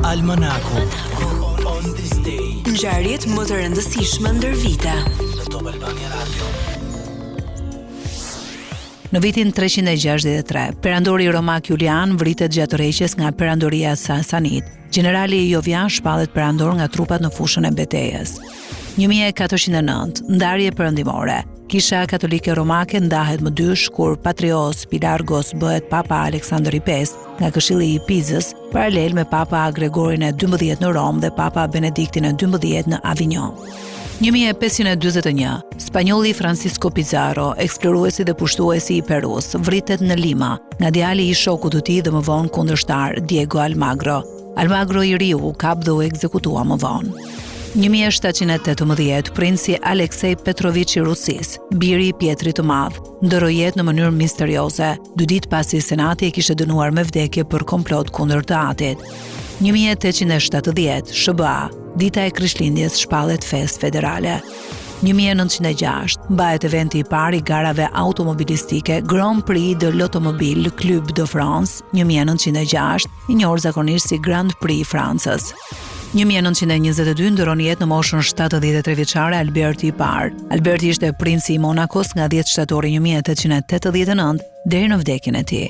Almanaku on this day. Ngjarjet më të rëndësishme ndër vite. Në Top Albania Radio. Në vitin 363, perandori romak Julian vritet gjatë rreqjes nga perandoria Sasanid. Generali Jovian shpallet perandor nga trupat në fushën e betejës. 1409, ndarje perëndimore. Kisha katolike romake ndahet më dysh kur Patrios Pilargos bëhet Papa Aleksandër V nga Këshilli i Pizës, paralel me Papa Gregorin e XII në Rom dhe Papa Benediktin e XII në Avignon. 1541, spanjolli Francisco Pizarro, eksploruesi dhe pushtuesi i Perus, vritet në Lima nga djali i shokut të tij dhe më vonë kundërshtar Diego Almagro. Almagro i riu u kap dhe u ekzekutua më vonë. 1718, princi Aleksej Petrović i Rusis, biri i Pietrit të Madh, ndëroi jetë në mënyrë misterioze, 2 ditë pasi Senati e kishte dënuar me vdekje për komplot kundër të atit. 1870, SBA, dita e Krishtlindjes shpallet fest federale. 1906, mbahet eventi i parë i garave automobilistike Grand Prix de l'Automobile Club de France, 1906, i njohur zakonisht si Grand Prix i Francës. 1922 ndron jetë në moshën 73 vjeçare Alberti i parë. Alberti ishte princi i Monakos nga 10 shtatori 1889 deri në vdekjen e tij.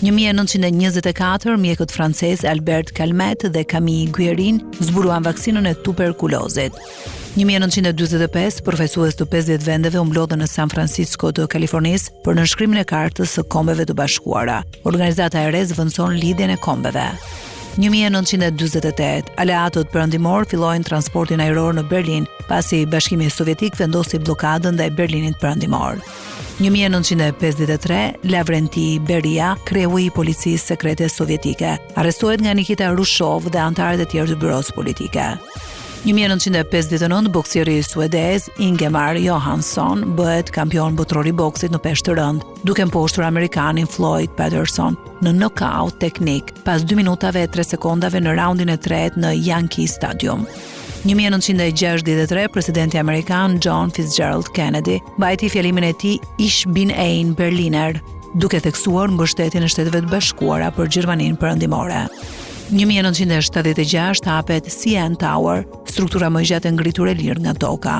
1924 mjekët francez Albert Calmet dhe Camille Guerin zbuluan vaksinën e tuberkulozit. 1945 përfaqësues të 50 vendeve u mblodhen në San Francisco të Kalifornisë për nënshkrimin e Kartës së Kombeve të Bashkuara. Organizata e re zvendëson lidhjen e kombeve. 1948, aleatët perëndimor fillojnë transportin ajror në Berlin, pasi Bashkimi Sovjetik vendosi bllokadën ndaj Berlinit perëndimor. 1953, Lavrenti Beria, kreu i policisë sekrete sovjetike, arrestohet nga Nikita Khrushchev dhe anëtarët e tjerë të byros politike. 1959, boksieri suedez Ingemar Johansson bëhet kampion botror i boksit në peshë të rëndë, duke mposhtur amerikanin Floyd Patterson në knockout teknik pas 2 minutave e 3 sekondave në raundin e tretë në Yankee Stadium. 1963, presidenti amerikan John Fitzgerald Kennedy mbajti fjalimin e tij Ich bin ein Berliner, duke theksuar mbështetjen e Shteteve të Bashkuara për Gjermaninë perëndimore. 1976 hapet CN Tower, struktura më e gjatë e ngritur e lirë nga toka.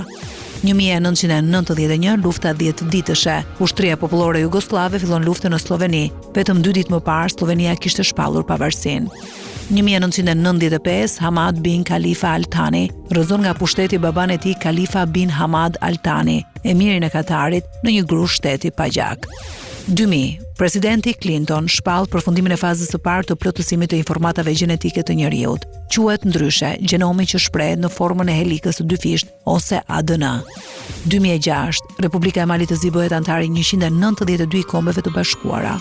1991, lufta 10 ditëshe. Ushtria popullore jugoslave fillon luftën në Sloveni. Vetëm 2 ditë më parë Slovenia kishte shpallur pavarësinë. 1995, Hamad bin Khalifa Al Thani rrëzon nga pushteti baban e tij Khalifa bin Hamad Al Thani, emirin e Katarit, në një grush shteti pa gjak. 2000, presidenti Clinton shpall përfundimin e fazës së parë të plotësimit të informatave gjenetike të njerëzit. Quhet ndryshe gjenomi që shprehet në formën e helikës së dyfisht ose ADN. 2006, Republika e Malit të Zi bëhet antar i 192 i Kombeve të Bashkuara.